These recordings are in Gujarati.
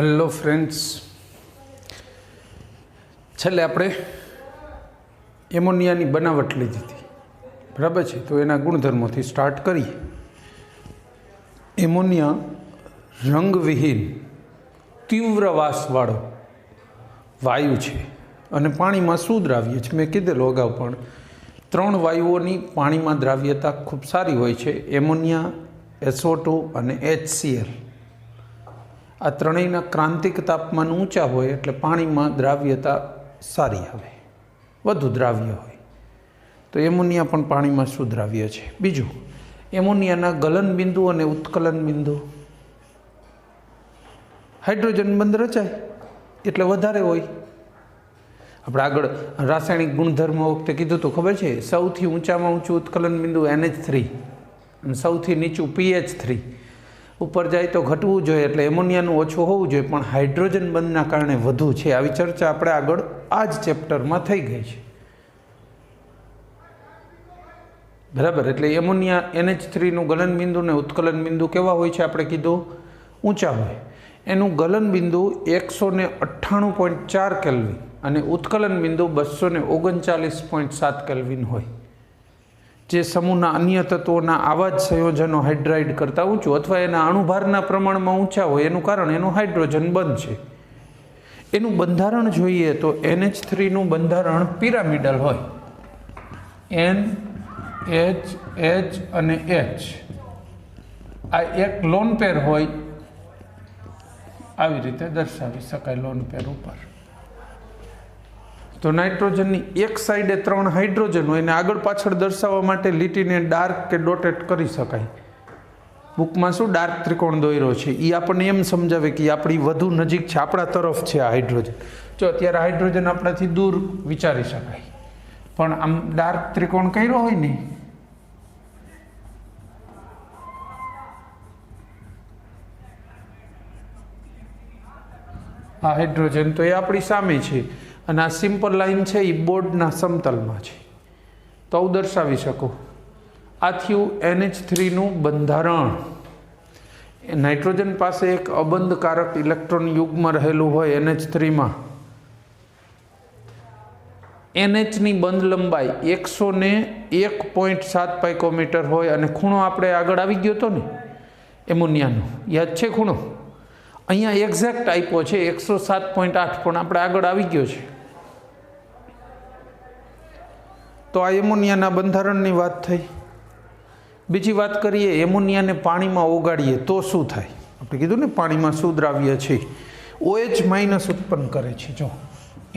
હેલો ફ્રેન્ડ્સ, છેલ્લે આપણે એમોનિયાની બનાવટ લીધી હતી, બરાબર છે? તો એના ગુણધર્મોથી સ્ટાર્ટ કરીએ. એમોનિયા રંગવિહીન તીવ્ર વાસવાળો વાયુ છે અને પાણીમાં શું દ્રાવ્ય છે? મેં કીધેલું અગાઉ પણ 3 વાયુઓની પાણીમાં દ્રાવ્યતા ખૂબ સારી હોય છે: એમોનિયા, SO2 અને HCl. આ ત્રણેયના ક્રાંતિક તાપમાન ઊંચા હોય એટલે પાણીમાં દ્રાવ્યતા સારી આવે, વધુ દ્રાવ્ય હોય. તો એમોનિયા પણ પાણીમાં સુદ્રાવ્ય છે. બીજું, એમોનિયાના ગલન બિંદુ અને ઉત્કલન બિંદુ હાઇડ્રોજન બંધ રચાય એટલે વધારે હોય. આપણે આગળ રાસાયણિક ગુણધર્મો વખતે કીધું તો ખબર છે, સૌથી ઊંચામાં ઊંચું ઉત્કલન બિંદુ NH3 અને સૌથી નીચું pH3. ઉપર જાય તો ઘટવું જોઈએ, એટલે એમોનિયાનું ઓછું હોવું જોઈએ, પણ હાઇડ્રોજન બંધના કારણે વધુ છે. આવી ચર્ચા આપણે આગળ આ જ ચેપ્ટરમાં થઈ ગઈ છે, બરાબર? એટલે એમોનિયા NH3નું ગલન બિંદુ ને ઉત્કલન બિંદુ કેવા હોય છે? આપણે કીધું ઊંચા હોય. એનું ગલન બિંદુ 198.4 કેલ્વિન અને ઉત્કલન બિંદુ 239.7 કેલ્વિન હોય. જે સમૂહના અન્ય તત્વોના આવા જ સંયોજનો હાઇડ્રાઇડ કરતાં ઊંચું અથવા એના અણુભારના પ્રમાણમાં ઊંચા હોય એનું કારણ એનું હાઇડ્રોજન બંધ છે. એનું બંધારણ જોઈએ તો NH3નું બંધારણ પિરામિડલ હોય. N, H, H અને H આ એક લોન પેર હોય. આવી રીતે દર્શાવી શકાય લોન પેર ઉપર. તો નાઇટ્રોજનની એક સાઈડે 3 હાઇડ્રોજન હોય અને આગળ પાછળ દર્શાવવા માટે લીટીને ડાર્ક કે ડોટેડ કરી શકાય. બુકમાં શું ડાર્ક ત્રિકોણ દોર્યો છે એ આપણને એમ સમજાવે કે આપણી વધુ નજીક છે, આપણા તરફ છે આ હાઇડ્રોજન. જો અત્યારે હાઇડ્રોજન આપણાથી દૂર વિચારી શકાય, પણ આમ ડાર્ક ત્રિકોણ કર્યો હોય ને આ હાઇડ્રોજન, તો એ આપણી સામે છે અને આ સિમ્પલ લાઈન છે એ બોર્ડના સમતલમાં છે. તો આવું દર્શાવી શકો. આ થયું NH3નું બંધારણ. નાઇટ્રોજન પાસે એક અબંધકારક ઇલેક્ટ્રોન યુગ્મ રહેલું હોય NH3માં. NHની બંધ લંબાઈ 101.7 પાઇકોમીટર હોય અને ખૂણો આપણે આગળ આવી ગયો હતો ને એમોનિયાનો, યાદ છે ખૂણો? અહીંયા એક્ઝેક્ટ આપ્યો છે 107.8, પણ આપણે આગળ આવી ગયો છે. તો આ એમોનિયાના બંધારણની વાત થઈ. બીજી વાત કરીએ, એમોનિયાને પાણીમાં ઓગાળીએ તો શું થાય? આપણે કીધું ને પાણીમાં શું દ્રાવ્ય છે? OH- ઉત્પન્ન કરે છે. જો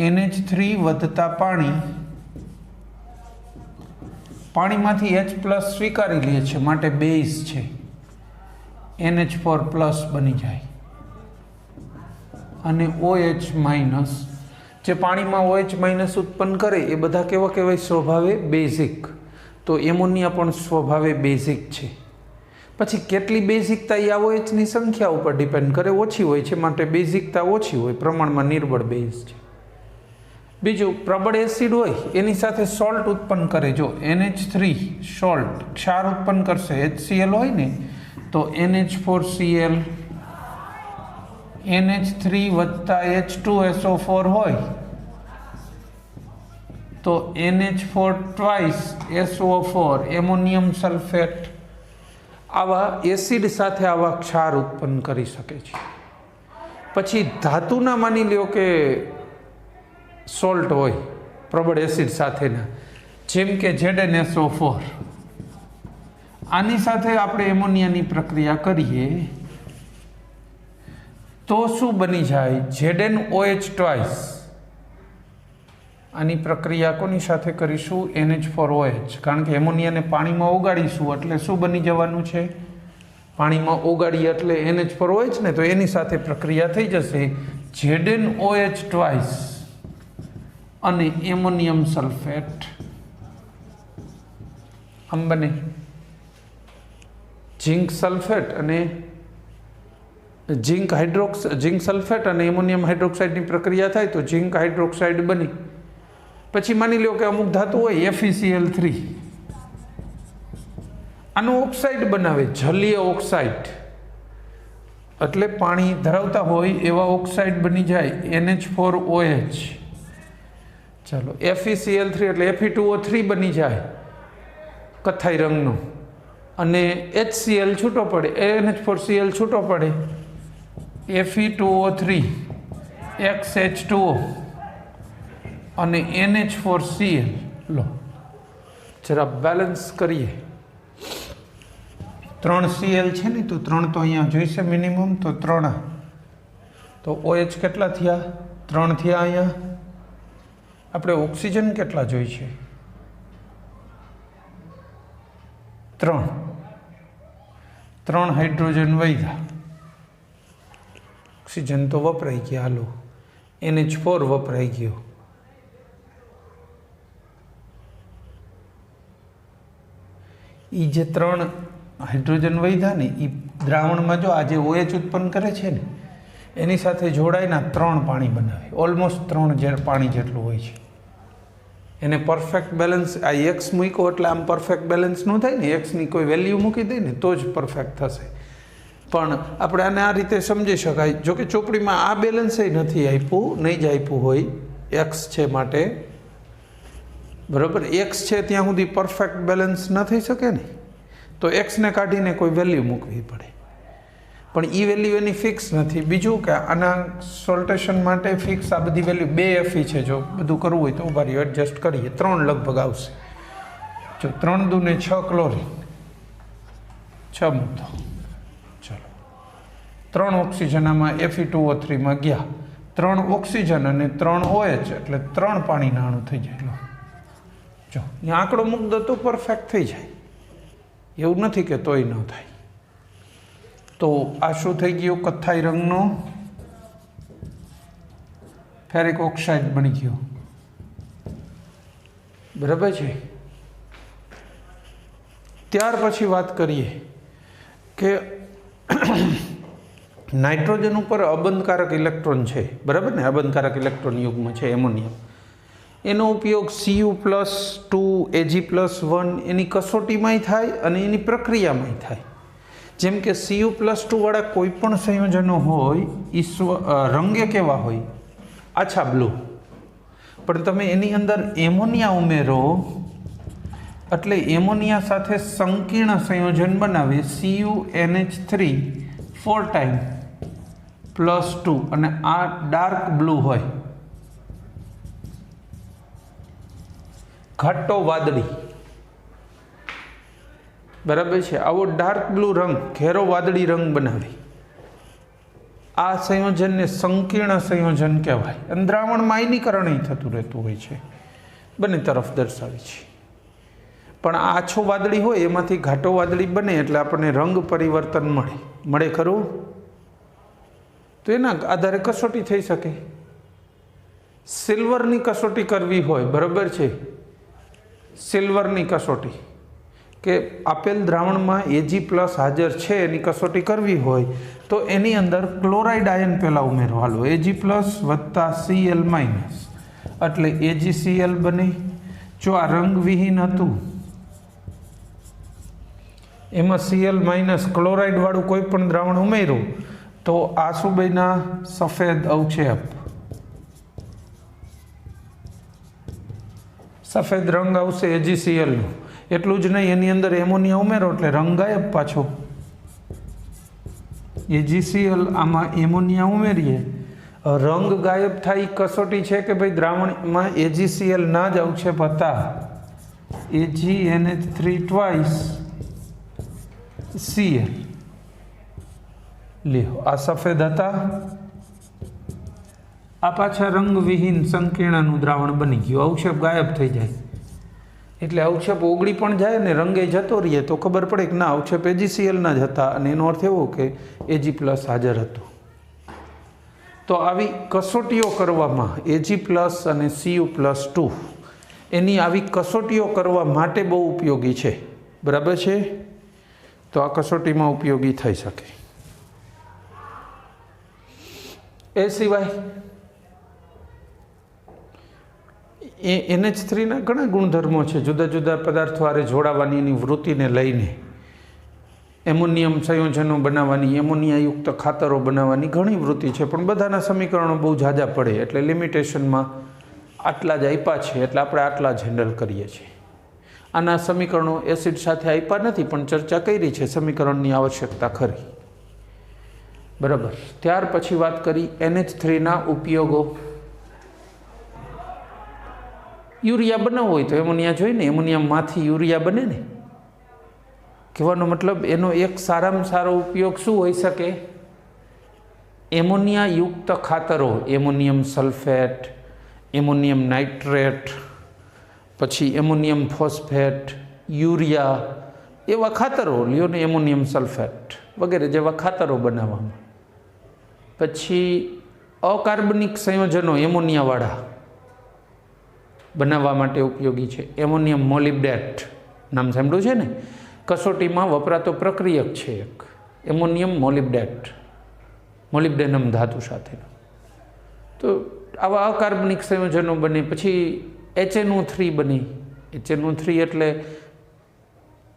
NH3 વધતા પાણીમાંથી H+ સ્વીકારી લે છે, માટે બેઝ છે, NH4+ બની જાય. અને OH- જે પાણીમાં OH- ઉત્પન્ન કરે એ બધા કેવા કહેવાય? સ્વભાવે બેઝિક. તો એમોનિયા પણ સ્વભાવે બેઝિક છે. પછી કેટલી બેઝિકતા એ આ OHની સંખ્યા ઉપર ડિપેન્ડ કરે. ઓછી હોય છે માટે બેઝિકતા ઓછી હોય, પ્રમાણમાં નિર્બળ બેઝ છે. બીજું, પ્રબળ એસિડ હોય એની સાથે સોલ્ટ ઉત્પન્ન કરે. જો NH3 સોલ્ટ ક્ષાર ઉત્પન્ન કરશે, HCl હોય ને તો NH4Cl, NH3 વત્તા H2SO4 હોય તો NH4 twice SO4 ammonium sulphate. આવા એસિડ સાથે આવા ક્ષાર ઉત્પન્ન કરી શકે છે. પછી ધાતુના માની લ્યો કે સોલ્ટ હોય પ્રબળ એસિડ સાથેના, જેમ કે ZnSO4. આની સાથે આપણે એમોનિયાની પ્રક્રિયા કરીએ તો શું બની જાય? ZnOH twice. આની પ્રક્રિયા કોની સાથે કરીશું? NH4OH. કારણ કે એમોનિયાને પાણીમાં ઓગાળીશું એટલે શું બની જવાનું છે? પાણીમાં ઓગાળીએ એટલે NH4OH ને, તો એની સાથે પ્રક્રિયા થઈ જશે ZnOH ટ્વાઇસ અને એમોનિયમ સલ્ફેટ. આમ બને ઝિંક સલ્ફેટ અને ઝિંક સલ્ફેટ અને એમોનિયમ હાઇડ્રોક્સાઇડની પ્રક્રિયા થાય તો ઝિંક હાઇડ્રોક્સાઇડ બની. પછી માની લો કે અમુક ધાતુ હોય FeCl3, આનું ઓક્સાઇડ બનાવે, જલીય ઓક્સાઇડ. એટલે પાણી ધરાવતા હોય એવા ઓક્સાઇડ બની જાય NH4OH. ચાલો FeCl3 એટલે Fe2O3 બની જાય કથ્થાઈ રંગનો, અને HCl છૂટો પડે, NH4Cl છૂટો પડે, Fe2O3 XH2O અને NH4Cl. લો જરા બેલેન્સ કરીએ. 3 Cl છે ને, તો 3 તો અહીંયા જોઈશે મિનિમમ, તો 3, તો OH કેટલા થયા? 3 થયા. અહીંયા આપણે ઓક્સિજન કેટલા જોઈશે? 3 હાઇડ્રોજન વધ્યા, ઓક્સિજન તો વપરાઈ ગયા. હાલો NH4 વપરાઈ ગયો. એ જે 3 હાઇડ્રોજન વધ્યા ને એ દ્રાવણમાં જો આજે OH ઉત્પન્ન કરે છે ને એની સાથે જોડાઈને 3 પાણી બનાવે, ઓલમોસ્ટ 3 પાણી જેટલું હોય છે. એને પરફેક્ટ બેલેન્સ, આ એક્સ મૂક્યો એટલે આમ પરફેક્ટ બેલેન્સ ન થાય ને, એક્સની કોઈ વેલ્યુ મૂકી દે ને તો જ પરફેક્ટ થશે. પણ આપણે આને આ રીતે સમજી શકાય. જો કે ચોપડીમાં આ બેલેન્સ નથી આપ્યું, નહીં જ આપ્યું હોય, એક્સ છે માટે બરાબર. એક્સ છે ત્યાં સુધી પરફેક્ટ બેલેન્સ ન થઈ શકે ને, તો એક્સને કાઢીને કોઈ વેલ્યુ મૂકવી પડે. પણ એ વેલ્યુ એની ફિક્સ નથી. બીજું કે આના સોલ્ટેશન માટે ફિક્સ આ બધી વેલ્યુ 2 Fe છે. જો બધું કરવું હોય તો ઉભા રહ્યો એડજસ્ટ કરીએ. 3 લગભગ આવશે. જો 3 દુ ને 6 ક્લોરીન, 6 મૂકો. ચાલો 3 ઓક્સિજન આમાં Fe2O3 માં ગયા, 3 ઓક્સિજન અને 3 OH એટલે 3 પાણીના અણુ થઈ જાય. જો અહીંયા આંકડો મૂક દો તો પરફેક્ટ થઈ જાય, એવું નથી કે તોય ન થાય. તો આ શું થઈ ગયું? કથ્થાઈ રંગનો ફેરિક ઓક્સાઇડ બની ગયો. બરાબર છે. ત્યાર પછી વાત કરીએ કે નાઇટ્રોજન ઉપર અબંધકારક ઇલેક્ટ્રોન છે, બરાબર ને? અબંધકારક ઇલેક્ટ્રોન યુગ્મ છે એમોનિયમ. એનો ઉપયોગ Cu+2 Ag+1 એની કસોટીમાંય થાય અને એની પ્રક્રિયામાંય થાય. જેમ કે Cu+2 વાળા કોઈ પણ સંયોજનો હોય એ રંગે કેવા હોય? આછા બ્લુ. પણ તમે એની અંદર એમોનિયા ઉમેરો એટલે એમોનિયા સાથે સંકીર્ણ સંયોજન બનાવે CuNH3 4 ટાઈમ +2 અને આ ડાર્ક બ્લુ હોય, ઘાટો વાદળી. બરાબર છે. આવો ડાર્ક બ્લુ રંગ, ઘેરો વાદળી રંગ બનાવે. આ સંયોજનને સંકીર્ણ સંયોજન કહેવાય. દ્રાવણમાં આયનીકરણ થતું રહેતું હોય છે, બંને તરફ દર્શાવે છે. પણ આ આછો વાદળી હોય એમાંથી ઘાટો વાદળી બને એટલે આપણને રંગ પરિવર્તન મળે ખરું? તો એના આધારે કસોટી થઈ શકે. સિલ્વરની કસોટી કરવી હોય, બરાબર છે, સિલ્વરની કસોટી કે આપેલ દ્રાવણમાં Ag+ હાજર છે એની કસોટી કરવી હોય તો એની અંદર ક્લોરાઇડ આયન પહેલાં ઉમેરો. હાલો Ag+ + Cl- એટલે AgCl બને. જો આ રંગવિહીન હતું એમાં Cl- ક્લોરાઇડ વાળું કોઈ પણ દ્રાવણ ઉમેર્યું તો આ શું બન્યા? સફેદ અવક્ષેપ. સફેદ રંગ આવશે AgClનો. એટલું જ નહીં, એની અંદર એમોનિયા ઉમેરો એટલે રંગ ગાયબ પાછો. AgCl આમાં એમોનિયા ઉમેરીએ, રંગ ગાયબ થાય. કસોટી છે કે ભાઈ દ્રાવણમાં AgCl ના જ અવક્ષેપ હતા. AgNH3 twice Cl. લ્યો આ સફેદ હતા, આ પાછા રંગવિહીન સંકીર્ણનું દ્રાવણ બની ગયું. અવક્ષેપ ગાયબ થઈ જાય એટલે અવક્ષેપ ઓગળી પણ જાય ને રંગે જતો રહીએ તો ખબર પડે કે ના અવક્ષેપ AgClના જ હતા, અને એનો અર્થ એવો કે Ag+ હાજર હતું. તો આવી કસોટીઓ કરવામાં Ag+ અને Cu+2 એની આવી કસોટીઓ કરવા માટે બહુ ઉપયોગી છે. બરાબર છે. તો આ કસોટીમાં ઉપયોગી થઈ શકે. એ સિવાય NH3ના ઘણા ગુણધર્મો છે, જુદા જુદા પદાર્થો આરે જોડાવાની એની વૃત્તિને લઈને. એમોનિયમ સંયોજનો બનાવવાની, એમોનિયાયુક્ત ખાતરો બનાવવાની ઘણી વૃત્તિ છે, પણ બધાના સમીકરણો બહુ ઝાઝા પડે એટલે લિમિટેશનમાં આટલા જ આપ્યા છે એટલે આપણે આટલા જ હેન્ડલ કરીએ છીએ. આના સમીકરણો એસિડ સાથે આપ્યા નથી, પણ ચર્ચા કરી છે સમીકરણની આવશ્યકતા ખરી. બરાબર. ત્યાર પછી વાત કરી NH3ના ઉપયોગો. યુરિયા બનાવવું હોય તો એમોનિયા જોઈએ ને, એમોનિયામાંથી યુરિયા બને ને. કહેવાનો મતલબ એનો એક સારામાં સારો ઉપયોગ શું હોઈ શકે? એમોનિયાયુક્ત ખાતરો, એમોનિયમ સલ્ફેટ, એમોનિયમ નાઇટ્રેટ, પછી એમોનિયમ ફોસ્ફેટ, યુરિયા, એવા ખાતરો લ્યો ને, એમોનિયમ સલ્ફેટ વગેરે જેવા ખાતરો બનાવવામાં. પછી અકાર્બનિક સંયોજનો એમોનિયાવાળા બનાવવા માટે ઉપયોગી છે. એમોનિયમ મોલિબ્ડેટ નામ સાંભળ્યું છે ને, કસોટીમાં વપરાતો પ્રક્રિયક છે એક, એમોનિયમ મોલિબ્ડેટ, મોલિબ્ડેનમ ધાતુ સાથેનો. તો આવા અકાર્બનિક સંયોજનો બને. પછી HNO3 બને. HNO3 એટલે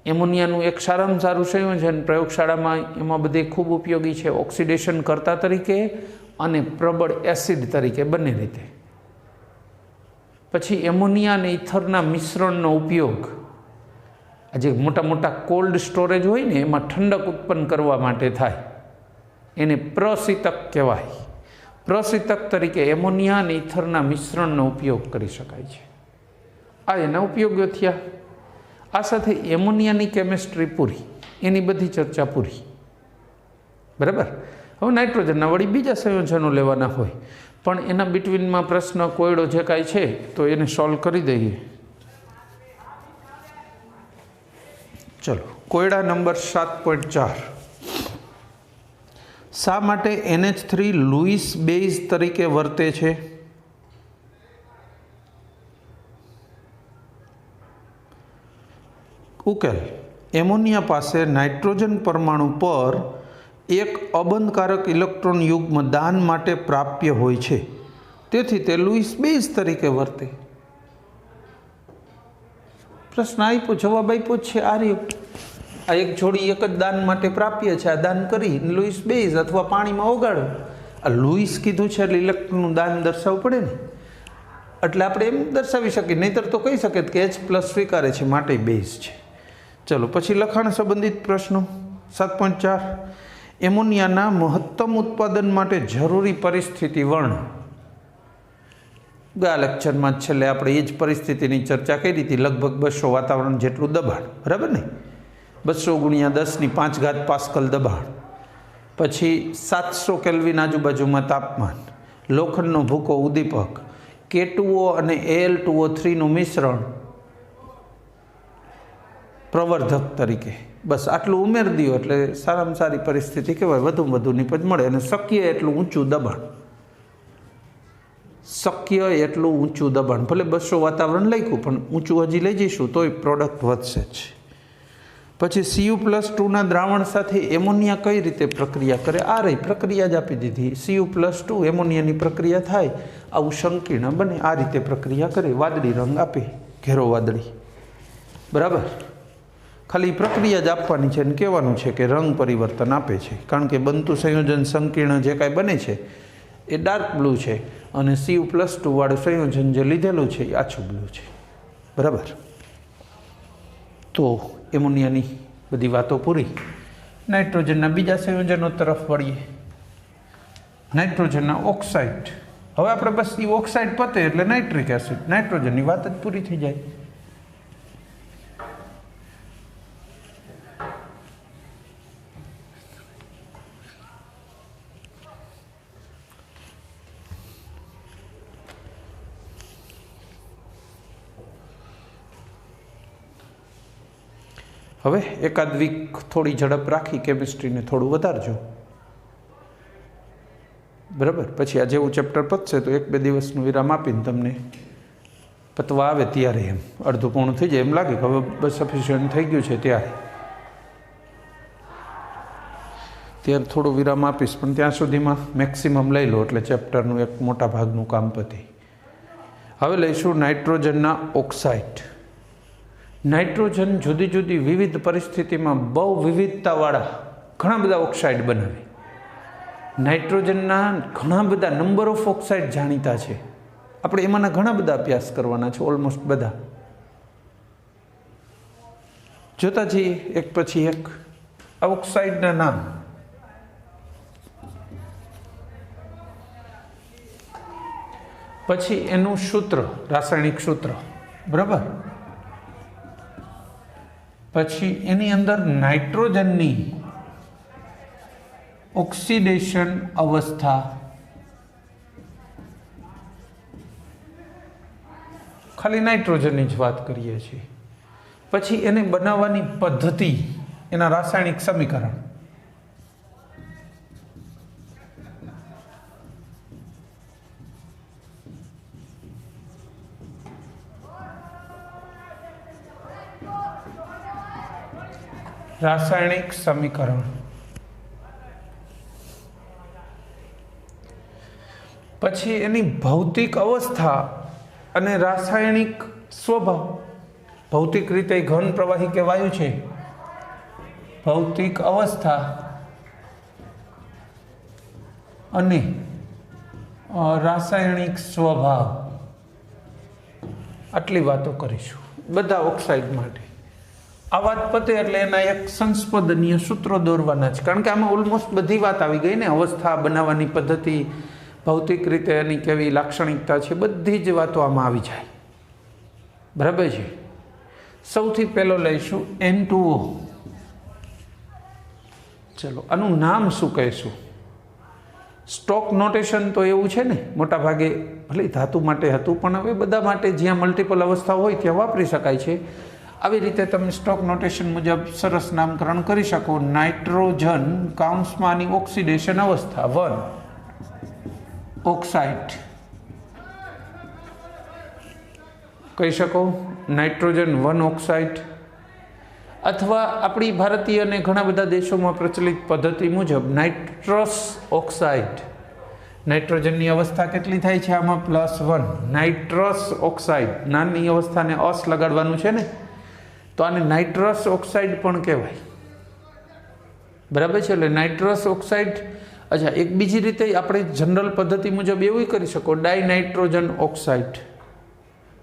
એમોનિયાનું એક સારામાં સારું સંયોજન, પ્રયોગશાળામાં એમાં બધે ખૂબ ઉપયોગી છે, ઓક્સિડેશન કરતા તરીકે અને પ્રબળ એસિડ તરીકે બંને રીતે. પછી એમોનિયા અને ઇથરના મિશ્રણનો ઉપયોગ આજે મોટા મોટા કોલ્ડ સ્ટોરેજ હોય ને એમાં ઠંડક ઉત્પન્ન કરવા માટે થાય, એને પ્રશીતક કહેવાય. પ્રશીતક તરીકે એમોનિયા અને ઇથરના મિશ્રણનો ઉપયોગ કરી શકાય છે. આ એના ઉપયોગો થયા. આ સાથે એમોનિયાની કેમિસ્ટ્રી પૂરી, એની બધી ચર્ચા પૂરી. બરાબર. હવે નાઇટ્રોજનના વળી બીજા સંયોજનો લેવાના હોય, પણ એના બિટવીનમાં પ્રશ્ન કોયડો જે કાંઈ છે તો એને સોલ્વ કરી દઈએ. ચલો, કોયડા નંબર 7.4. શા માટે NH3 લુઈસ બેઝ તરીકે વર્તે છે? ઉકેલ. એમોનિયા પાસે નાઇટ્રોજન પરમાણુ પર એક અબંધકારક ઇલેક્ટ્રોન યુગ્મ દાન માટે પ્રાપ્ય હોય છે, તેથી તે લુઈસ બેઝ તરીકે વર્તે. પ્રશ્ન આપ્યો, જવાબ આપ્યો છે આ રહ્યો. આ એક જોડી એક જ દાન માટે પ્રાપ્ય છે, આ દાન કરી લુઈસ બેઝ અથવા પાણીમાં ઓગાળો. આ લુઈસ કીધું છે એટલે ઇલેક્ટ્રોનનું દાન દર્શાવવું પડે ને, એટલે આપણે એમ દર્શાવી શકીએ, નહીંતર તો કહી શકીએ કે H+ સ્વીકારે છે માટે બેઝ છે. ચલો, પછી લખાણ સંબંધિત પ્રશ્નો. 7.4. એમોનિયાના મહત્તમ ઉત્પાદન માટે જરૂરી પરિસ્થિતિ વર્ણો. ગયા લેક્ચરમાં જ છેલ્લે આપણે એ જ પરિસ્થિતિની ચર્ચા કરી હતી. લગભગ 200 વાતાવરણ જેટલું દબાણ, બરાબર ને? 200 × 10⁵ પાસ્કલ દબાણ, પછી 700 કેલ્વિન આજુબાજુમાં તાપમાન, લોખંડનો ભૂકો ઉદ્દીપક, K2O અને Al2O3નું મિશ્રણ પ્રવર્ધક તરીકે. બસ આટલું ઉમેરી દો એટલે સારામાં સારી પરિસ્થિતિ કહેવાય, વધુમાં વધુ નિપજ મળે. અને શક્ય એટલું ઊંચું દબાણ, શક્ય એટલું ઊંચું દબાણ, ભલે 200 વાતાવરણ લખ્યું પણ ઊંચું હજી લઈ જઈશું તોય પ્રોડક્ટ વધશે જ. પછી Cu+2ના દ્રાવણ સાથે એમોનિયા કઈ રીતે પ્રક્રિયા કરે? આ રહી પ્રક્રિયા જ આપી દીધી. Cu+2 એમોનિયાની પ્રક્રિયા થાય, આવું સંકીર્ણ બને, આ રીતે પ્રક્રિયા કરે, વાદળી રંગ આપે, ઘેરો વાદળી. બરાબર. ખાલી પ્રક્રિયા જ આપવાની છે અને કહેવાનું છે કે રંગ પરિવર્તન આપે છે, કારણ કે બનતું સંયોજન સંકીર્ણ જે કાંઈ બને છે એ ડાર્ક બ્લુ છે અને Cu+2 વાળું સંયોજન જે લીધેલું છે એ આછું બ્લુ છે. બરાબર. તો એમોનિયાની બધી વાતો પૂરી. નાઇટ્રોજનના બીજા સંયોજનો તરફ વળીએ. નાઇટ્રોજનના ઓક્સાઇડ. હવે આપણે બસ એ ઓક્સાઇડ પતે એટલે નાઇટ્રિક એસિડ, નાઇટ્રોજનની વાત જ પૂરી થઈ જાય. હવે એકાદ વીક થોડી ઝડપ રાખી કેમિસ્ટ્રીને થોડું વધારજો. બરાબર. પછી આ જેવું ચેપ્ટર પતશે તો 1-2 દિવસનું વિરામ આપીને તમને પતવા આવે ત્યારે એમ અડધું પૂર્ણ થઈ જાય એમ લાગે કે હવે બસ સફિશિયન્ટ થઈ ગયું છે, ત્યારે થોડું વિરામ આપીશ, પણ ત્યાં સુધીમાં મેક્સિમમ લઈ લો એટલે ચેપ્ટરનું એક મોટા ભાગનું કામ પતે. હવે લઈશું નાઇટ્રોજનના ઓક્સાઇડ. નાઇટ્રોજન જુદી જુદી વિવિધ પરિસ્થિતિમાં બહુ વિવિધતાવાળા ઘણા બધા ઓક્સાઇડ બનાવે. નાઇટ્રોજનના ઘણા બધા નંબર ઓફ ઓક્સાઇડ જાણીતા છે. આપણે એમાંના ઘણા બધા અભ્યાસ કરવાના છે, ઓલમોસ્ટ બધા. જોતા જઈએ એક પછી એક આ ઓક્સાઇડના નામ. પછી એનું સૂત્ર, રાસાયણિક સૂત્ર, બરાબર. પછી એની અંદર નાઇટ્રોજનની ઓક્સિડેશન અવસ્થા, ખાલી નાઇટ્રોજનની જ વાત કરીએ છીએ. પછી એને બનાવવાની પદ્ધતિ, એના રાસાયણિક સમીકરણ. રાસાયણિક સમીકરણ. પછી એની ભૌતિક અવસ્થા અને રાસાયણિક સ્વભાવ. ભૌતિક રીતે ઘન, પ્રવાહી કે વાયુ છે. ભૌતિક અવસ્થા અને રાસાયણિક સ્વભાવ, આટલી વાતો કરીશું બધા ઓક્સાઇડ માટે. આ વાત પતે એટલે એના એક સંસ્પદનીય સૂત્રો દોરવાના છે, કારણ કે આમાં ઓલમોસ્ટ બધી વાત આવી ગઈ ને. અવસ્થા, બનાવવાની પદ્ધતિ, ભૌતિક રીતે એની કેવી લાક્ષણિકતા છે, બધી જ વાતો આમાં આવી જાય. બરાબર છે. સૌથી પહેલો લઈશું N2O. ચલો, આનું નામ શું કહીશું? સ્ટોક નોટેશન તો એવું છે ને, મોટા ભાગે ભલે ધાતુ માટે હતું, પણ હવે બધા માટે જ્યાં મલ્ટિપલ અવસ્થા હોય ત્યાં વાપરી શકાય છે. આવી રીતે તમે સ્ટોક નોટેશન મુજબ સરસ નામકરણ કરી શકો. નાઇટ્રોજન કાઉન્સમાંની ઓક્સિડેશન અવસ્થા 1 ઓક્સાઇડ કહી શકો. નાઇટ્રોજન 1 ઓક્સાઇડ, અથવા આપણી ભારતીય અને ઘણા બધા દેશોમાં પ્રચલિત પદ્ધતિ મુજબ નાઇટ્રસ ઓક્સાઇડ. નાઇટ્રોજનની અવસ્થા કેટલી થાય છે આમાં? +1. નાઇટ્રસ ઓક્સાઇડ, નાની અવસ્થાને અસ લગાડવાનું છે ને, તો આને નાઇટ્રસ ઓક્સાઇડ પણ કહેવાય. બરાબર છે. એટલે નાઇટ્રસ ઓક્સાઇડ. અચ્છા, એક બીજી રીતે આપણે જનરલ પદ્ધતિ મુજબ એવું કરી શકો, ડાયનાઇટ્રોજન ઓક્સાઇડ.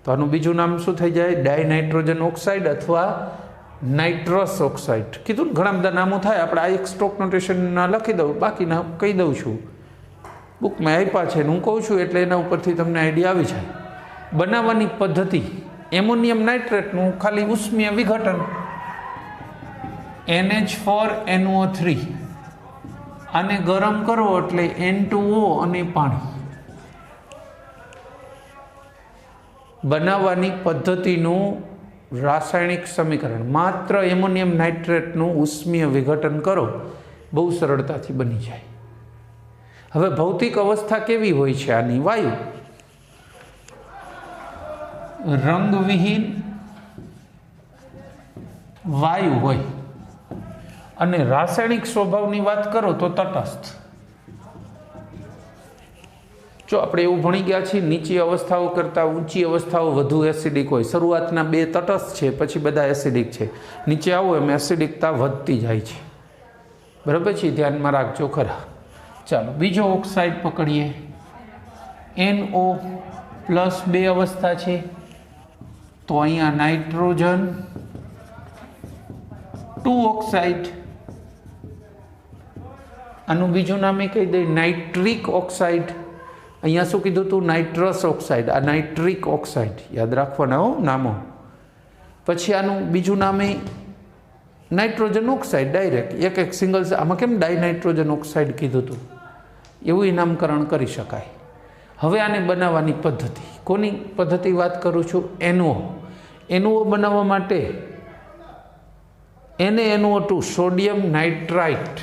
તો આનું બીજું નામ શું થઈ જાય? ડાયનાઇટ્રોજન ઓક્સાઇડ અથવા નાઇટ્રસ ઓક્સાઇડ. કીધું ને, ઘણા બધા નામો થાય. આપણે આ એક સ્ટોક નોટેશનના લખી દઉં, બાકીના કહી દઉં છું. બુકમાં આપ્યા છે હું કહું છું, એટલે એના ઉપરથી તમને આઈડિયા આવી જાય. બનાવવાની પદ્ધતિ, એમોનિયમ નાઇટ્રેટનું ખાલી ઉષ્મીય વિઘટન, NH4NO3. આને ગરમ કરો એટલે N2O અને પાણી. બનાવવાની પદ્ધતિનું રાસાયણિક સમીકરણ, માત્ર એમોનિયમ નાઇટ્રેટનું ઉષ્મીય વિઘટન કરો, બહુ સરળતાથી બની જાય. હવે ભૌતિક અવસ્થા કેવી હોય છે આની? વાયુ, રંગવિહીન વાયુ હોય. અને રાસાયણિક સ્વભાવની વાત કરો તો તટસ્થ. જો આપણે એવું ભણી ગયા છીએ, નીચી અવસ્થાઓ કરતાં ઊંચી અવસ્થાઓ વધુ એસિડિક હોય. શરૂઆતના 2 તટસ્થ છે, પછી બધા એસિડિક છે. નીચે આવો એમ એસિડિકતા વધતી જાય છે. બરાબર છે, ધ્યાનમાં રાખજો ખરા. ચાલો, બીજો ઓક્સાઇડ પકડીએ. NO +2 અવસ્થા છે, તો અહીંયા નાઇટ્રોજન 2 ઓક્સાઇડ. આનું બીજું નામ એ કહી દઈએ, નાઇટ્રિક ઓક્સાઇડ. અહીંયા શું કીધું હતું? Nitrous oxide. આ નાઇટ્રિક ઓક્સાઇડ યાદ રાખવાના હો નામો. પછી આનું બીજું નામ એ નાઇટ્રોજન ઓક્સાઇડ ડાયરેક્ટ, એક સિંગલ. આમાં કેમ ડાયનાઇટ્રોજન ઓક્સાઇડ કીધું હતું? એવું નામકરણ કરી શકાય. હવે આને બનાવવાની પદ્ધતિ, કોની પદ્ધતિ વાત કરું છું? NO બનાવવા માટે NaNO2 સોડિયમ નાઇટ્રાઇટ,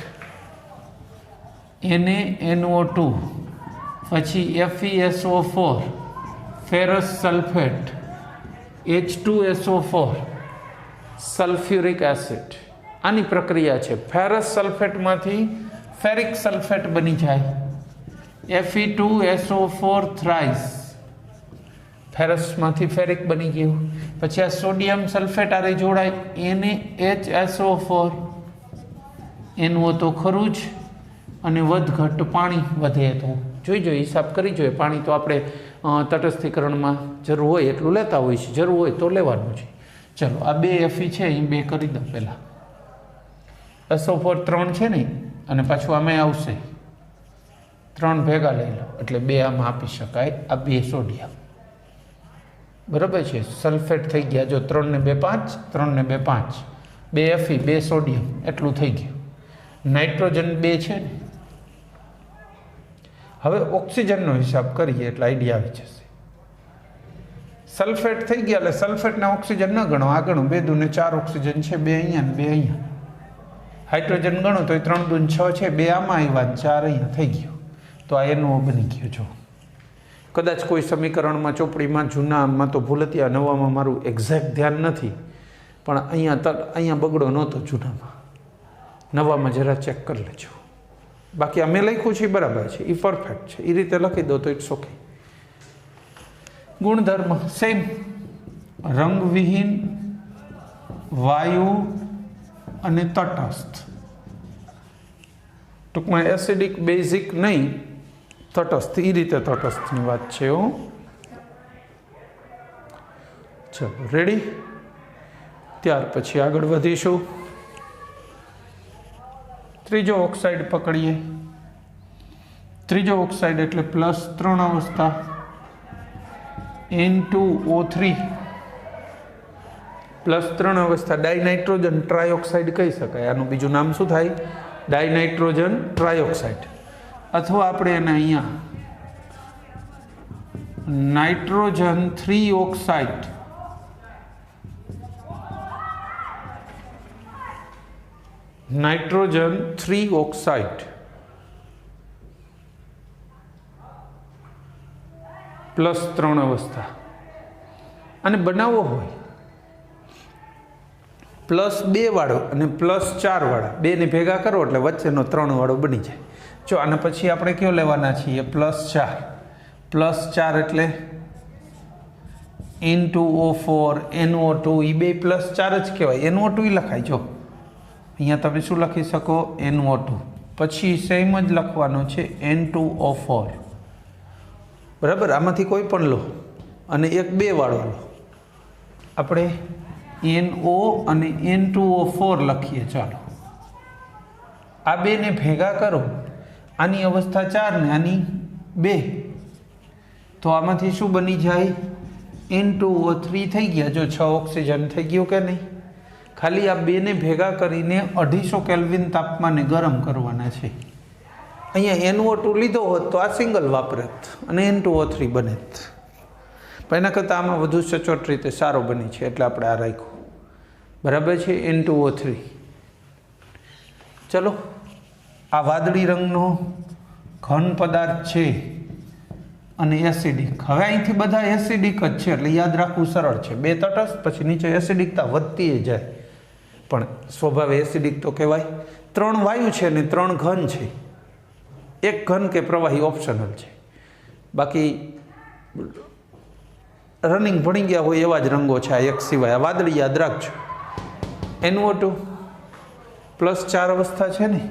NaNO2, પછી FeSO4 ferrous sulphate, H2SO4 sulphuric acid. આની પ્રક્રિયા છે. ફેરસ સલ્ફેટમાંથી ફેરિક સલ્ફેટ બની જાય, Fe2SO4 થ્રાઇસ. ફેરસમાંથી ફેરિક બની ગયું. પછી આ સોડિયમ સલ્ફેટ આરે જોડાય NaHSO4 NO તો ખરું જ, અને વધઘટ પાણી વધે તો જોઈજો, હિસાબ કરી જોઈએ. પાણી તો આપણે તટસ્થીકરણમાં જરૂર હોય એટલું લેતા હોય છે, જરૂર હોય તો લેવાનું છે. ચલો આ 2 Fe છે એ 2 કરી દો. પહેલાં SO4 3 છે ને, અને પાછું આમાં આવશે 3 ભેગા લઈ લો એટલે 2 આમાં આપી શકાય. આ 2 સોડિયમ બરાબર છે, સલ્ફેટ થઈ ગયા. જો 3 ને 2 5, 3 ને 2 5, 2 Fe 2 સોડિયમ એટલું થઈ ગયું. નાઇટ્રોજન 2 છે ને. હવે ઓક્સિજનનો હિસાબ કરીએ એટલે આઈડિયા આવી જશે. સલ્ફેટ થઈ ગયા એટલે સલ્ફેટના ઓક્સિજન ન ગણો, આ ગણો. 2 દૂને 4 ઓક્સિજન છે, 2 અહીંયા ને 2 અહીંયા. હાઇડ્રોજન ગણો તો 3 દૂને 6 છે, 2 આમાં આવ્યા, 4 અહીંયા થઈ ગયો. તો આ NO બની ગયો. જો કદાચ કોઈ સમીકરણમાં ચોપડીમાં જૂનામાં તો ભૂલ હતી, આ નવામાં મારું એક્ઝેક્ટ ધ્યાન નથી, પણ અહીંયા બગડો નહોતો જૂનામાં. નવામાં જરા ચેક કરી લેજો. બાકી અમે લખ્યું છે બરાબર છે, એ પરફેક્ટ છે, એ રીતે લખી દો તો ઇટ્સ ઓકે. ગુણધર્મ સેમ, રંગવિહીન, વાયુ અને તટસ્થ. ટૂંકમાં એસિડિક બેઝિક નહીં, તટસ્થ, એ રીતે તટસ્થની વાત છે. ચલો રેડી. ત્યાર પછી આગળ વધીશું. ત્રીજો ઓક્સાઇડ પકડીએ. ત્રીજો ઓક્સાઇડ એટલે +3 અવસ્થા N2O3 +3 અવસ્થા ડાયનાઇટ્રોજન ટ્રાયોક્સાઇડ કહી શકાય. આનું બીજું નામ શું થાય? ડાયનાઇટ્રોજન ટ્રાયોક્સાઇડ. અથવા આપણે એને અહીંયા નાઇટ્રોજન 3 ઓક્સાઇડ નાઇટ્રોજન 3 ઓક્સાઇડ +3 અવસ્થા. અને બનાવવો હોય +2 વાળો અને +4 વાળા, 2 ને ભેગા કરો એટલે વચ્ચેનો 3 વાળો બની જાય. જો આને પછી આપણે કયો લેવાના છીએ? +4. +4 એટલે N2O4 NO2, એ 2 +4 જ કહેવાય. NO2 લખાય. જો અહીંયા તમે શું લખી શકો? NO2. પછી સેમ જ લખવાનો છે N2O4. બરાબર. આમાંથી કોઈ પણ લો અને એક 2 વાળો લો. આપણે NO અને N2O4 લખીએ. ચાલો આ 2 ને ભેગા કરો, આની અવસ્થા 4 ને આની 2, તો આમાંથી શું બની જાય? N2O3 થઈ ગયા. જો 6 ઓક્સિજન થઈ ગયું કે નહીં? ખાલી આ 2 ને ભેગા કરીને 250 કેલ્વિન તાપમાને ગરમ કરવાના છે. અહીંયા NO2 લીધો હોત તો આ સિંગલ વાપરત અને N2O3 બનેત, પણ એના કરતાં આમાં વધુ સચોટ રીતે સારો બની છે એટલે આપણે આ રાખ્યું. બરાબર છે? N2O3. ચલો આ વાદળી રંગનો ઘન પદાર્થ છે અને એસિડિક. હવે અહીંથી બધા એસિડિક જ છે એટલે યાદ રાખવું સરળ છે. 2 તટસ્થ, પછી નીચે એસિડિકતા વધતી જાય, પણ સ્વભાવે એસિડિક તો કહેવાય. 3 વાયુ છે ને 3 ઘન છે. 1 ઘન કે પ્રવાહી ઓપ્શનલ છે. બાકી રનિંગ ભણી ગયા હોય એવા જ રંગો છે આ એક સિવાય. આ વાદળી યાદ રાખજો. NO2 +4 અવસ્થા છે ને.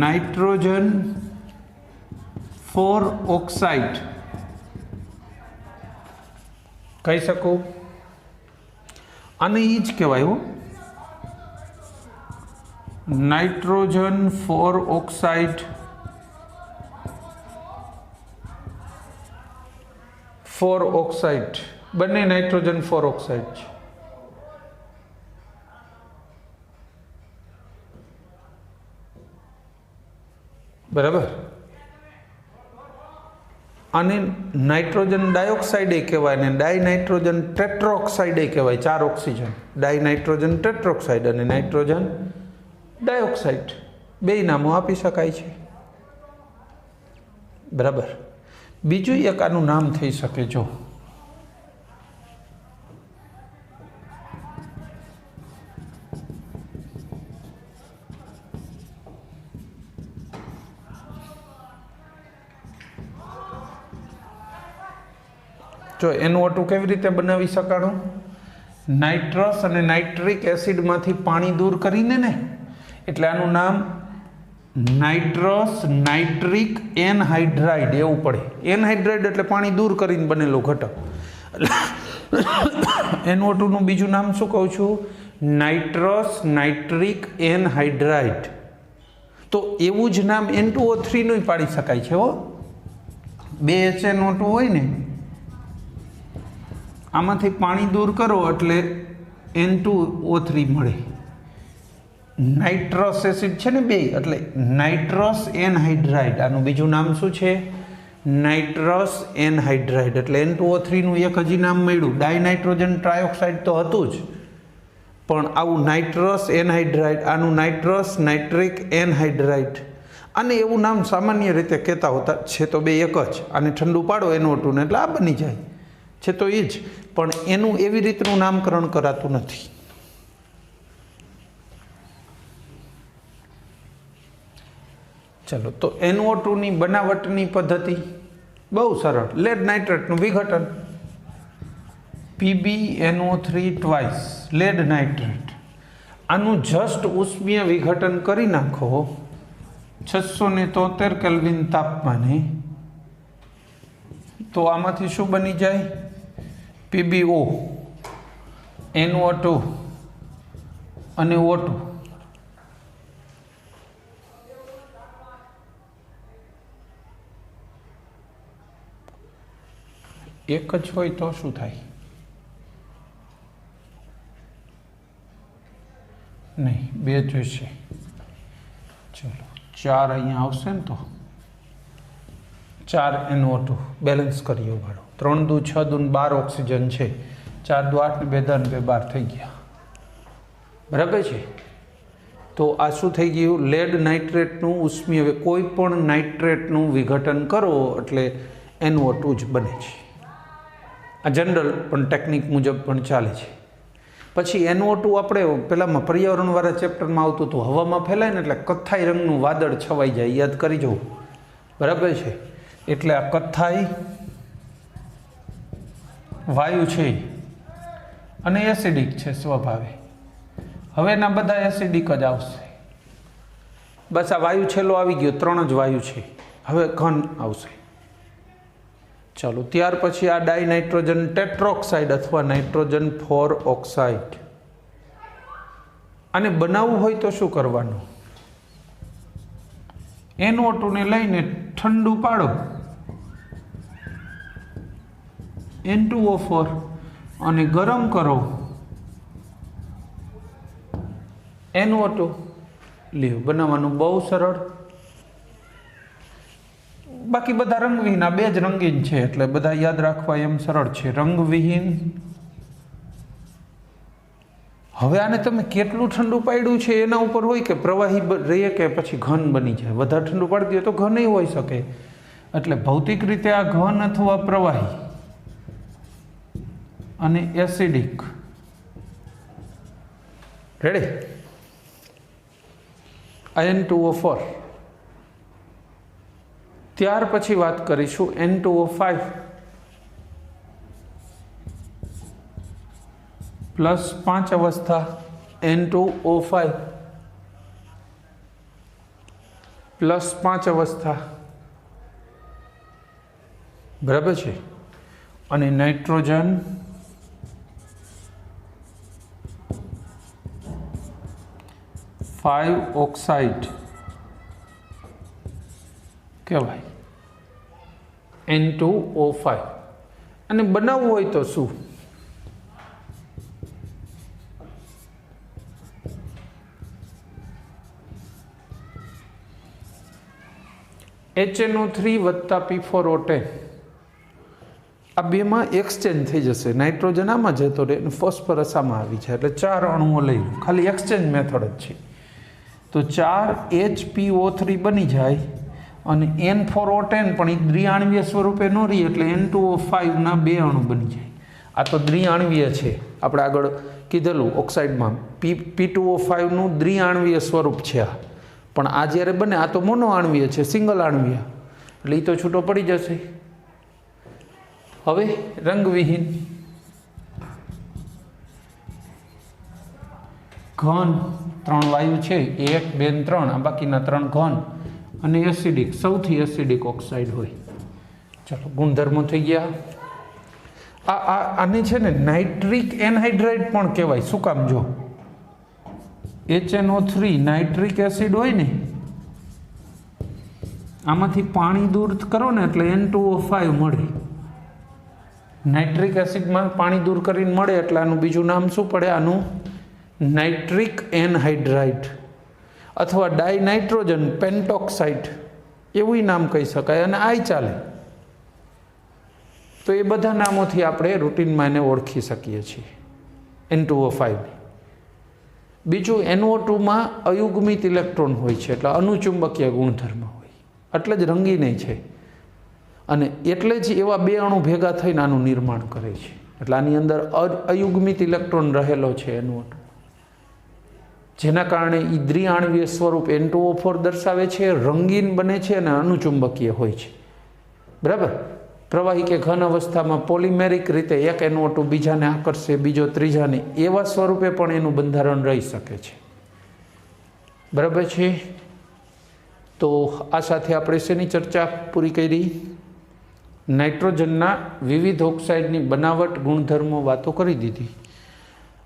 નાઇટ્રોજન 4 ઓક્સાઇડ કહી શકું. આને એ જ કહેવાય. નાઇટ્રોજન 4 ઓક્સાઇડ 4 ઓક્સાઇડ બંને નાઇટ્રોજન 4 ઓક્સાઇડ છે. બરાબર. આને નાઇટ્રોજન ડાયોક્સાઇડ એ કહેવાય ને ડાયનાઇટ્રોજન ટેટ્રોક્સાઇડ એ કહેવાય. 4 ઓક્સિજન ડાયનાઇટ્રોજન ટેટ્રોક્સાઇડ અને નાઇટ્રોજન ડાયોક્સાઇડ, 2 નામો આપી શકાય છે. બરાબર. બીજું એક આનું નામ થઈ શકે. જો જો NO2 કેવી રીતે બનાવી શકાણું? નાઇટ્રસ અને નાઇટ્રિક એસિડમાંથી પાણી દૂર કરીને ને, એટલે આનું નામ નાઇટ્રસ નાઇટ્રિક એનહાઇડ્રાઇડ એવું પડે. એનહાઇડ્રાઇડ એટલે પાણી દૂર કરીને બનેલો ઘટક. NO2 નું બીજું નામ શું કહું છું? Nitrous nitric anhydride. તો એવું જ નામ N2O3 નું પાડી શકાય છે હો. 2 HNO2 હોય ને, આમાંથી પાણી દૂર કરો એટલે N2O3 મળે. નાઇટ્રસ એસિડ છે ને 2, એટલે નાઇટ્રસ એનહાઇડ્રાઇડ. આનું બીજું નામ શું છે? Nitrous anhydride. એટલે N2O3 નું એક હજી નામ મળ્યું. ડાયનાઇટ્રોજન ટ્રાયોક્સાઇડ તો હતું જ, પણ આવું નાઇટ્રસ એનહાઇડ્રાઇડ, આનું નાઇટ્રસ નાઇટ્રિક એનહાઇડ્રાઇડ. અને એવું નામ સામાન્ય રીતે કહેતા હોતા છે તો 2 એક જ. આને ઠંડુ પાડો NO2 ને એટલે આ બની જાય છે તો એ જ, પણ એનું એવી રીતનું નામકરણ કરાતું નથી. ચલો, તો NO2 ની બનાવટની પદ્ધતિ બહુ સરળ. લેડ નાઇટ્રેટનું વિઘટન, PbNO3 ટ્વાઇસ લેડ નાઇટ્રેટ. આનું જસ્ટ ઉષ્મીય વિઘટન કરી નાખો 673 કેલ્વિન તાપમાને, તો આમાંથી શું બની જાય? PbO, NO2 અને O2. એક જ હોય તો શું થાય? નહીં, 2 જોઈશે. ચલો, 4 અહીંયા આવશે ને, તો 4 NO2 બેલેન્સ કરીએ ભાડો. 3 દુ 6 દુ 12 ઓક્સિજન છે. 4 દુ 8 ને 2 10 2 12 થઈ ગયા. બરાબર છે? તો આ શું થઈ ગયું? લેડ નાઇટ્રેટનું ઉષ્મીય, કોઈ પણ નાઇટ્રેટનું વિઘટન કરો એટલે NO2 જ બને છે. આ જનરલ પણ ટેકનિક મુજબ પણ ચાલે છે. પછી NO2 આપણે પેલામાં પર્યાવરણવાળા ચેપ્ટરમાં આવતું હતું, હવામાં ફેલાય ને એટલે કથ્થાઈ રંગનું વાદળ છવાઈ જાય, યાદ કરી જવું. બરાબર છે? એટલે આ કથ્થાઈ વાયુ છે અને એસિડિક છે સ્વભાવે. હવેના બધા એસિડિક જ આવશે. બસ આ વાયુ છેલ્લો આવી ગયો, 3 જ વાયુ છે. હવે ઘન આવશે. ચાલો, ત્યાર પછી આ ડાયનાઇટ્રોજન ટેટ્રોક્સાઇડ અથવા નાઇટ્રોજન 4 ઓક્સાઇડ. આને બનાવવું હોય તો શું કરવાનું? NO2 ને લઈને ઠંડુ પાડો, N2O4, અને ગરમ કરો NO2. લ્યો, બનાવવાનું બહુ સરળ. બાકી બધા રંગવિહીન, આ 2 જ રંગીન છે એટલે બધા યાદ રાખવા એમ સરળ છે. રંગવિહીન. હવે આને તમે કેટલું ઠંડુ પાડ્યું છે એના ઉપર હોય કે પ્રવાહી રહે કે પછી ઘન બની જાય. વધારે ઠંડુ પાડી દે તો ઘન હોઈ શકે. એટલે ભૌતિક રીતે આ ઘન અથવા પ્રવાહી અને એસિડિક. રેડી? N2O4. ત્યાર પછી વાત કરીશું N2O5 પ્લસ 5 અવસ્થા, N2O5 પ્લસ 5 અવસ્થા. બરાબર છે? અને નાઇટ્રોજન 5 ઓક્સાઇડ કહેવાય, N2O5. અને બનાવવું હોય તો શું? HNO3 વત્તા P4O10. આ બેમાં એક્સચેન્જ થઈ જશે. નાઇટ્રોજન આમાં જતો રહે અને ફોસ્ફરસ આમાં આવી જાય, એટલે 4 અણુઓ લઈ લો. ખાલી એક્સચેન્જ મેથડ જ છે. તો 4HPO3 બની જાય અને N4O10 પણ એ દ્વિઆણવીય સ્વરૂપે ન રહી એટલે N2O5 ના 2 અણુ બની જાય. આ તો દ્વિઆણવીય છે, આપણે આગળ કીધેલું ઓક્સાઇડમાં P2O5 નું દ્વિઆણવીય સ્વરૂપ છે આ. પણ આ જ્યારે બને આ તો મોનો આણવીય છે, સિંગલ આણવીય, એટલે એ તો છૂટો પડી જશે. હવે રંગવિહીન ઘન 3 વાયુ છે, 1 2 ને 3, આ બાકીના 3 ઘન અને એસિડિક, સૌથી એસિડિક ઓક્સાઇડ હોય. ચાલો ગુણધર્મો થઈ ગયા. આને છે ને નાઇટ્રિક એનહાઇડ્રાઇડ પણ કહેવાય. શું કામ? જો HNO3 નાઇટ્રિક એસિડ હોય ને, આમાંથી પાણી દૂર કરો ને એટલે N2O5 મળે. નાઇટ્રિક એસિડમાં પાણી દૂર કરીને મળે એટલે આનું બીજું નામ શું પડે? આનું નાઇટ્રિક એનહાઇડ્રાઇડ અથવા ડાયનાઇટ્રોજન પેન્ટોક્સાઇડ એવું નામ કહી શકાય. અને આ ચાલે. તો એ બધા નામોથી આપણે રૂટીનમાં એને ઓળખી શકીએ છીએ. N2O5. બીજું NO2માં અયુગ્મિત ઇલેક્ટ્રોન હોય છે એટલે અનુચુંબકીય ગુણધર્મ હોય, એટલે જ રંગીન છે. અને એટલે જ એવા 2 અણુ ભેગા થઈને આનું નિર્માણ કરે છે. એટલે આની અંદર અયુગ્મિત ઇલેક્ટ્રોન રહેલો છે NO2, જેના કારણે એ દ્વિઆણવીય સ્વરૂપ N2O4 દર્શાવે છે, રંગીન બને છે અને અનુચુંબકીય હોય છે. બરાબર. પ્રવાહી કે ઘન અવસ્થામાં પોલિમેરિક રીતે એક NO2 બીજાને આકર્ષે, બીજો ત્રીજાને, એવા સ્વરૂપે પણ એનું બંધારણ રહી શકે છે. બરાબર છે. તો આ સાથે આપણે શેની ચર્ચા પૂરી કરી? નાઇટ્રોજનના વિવિધ ઓક્સાઇડની બનાવટ, ગુણધર્મો વાતો કરી દીધી.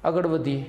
આગળ વધીએ.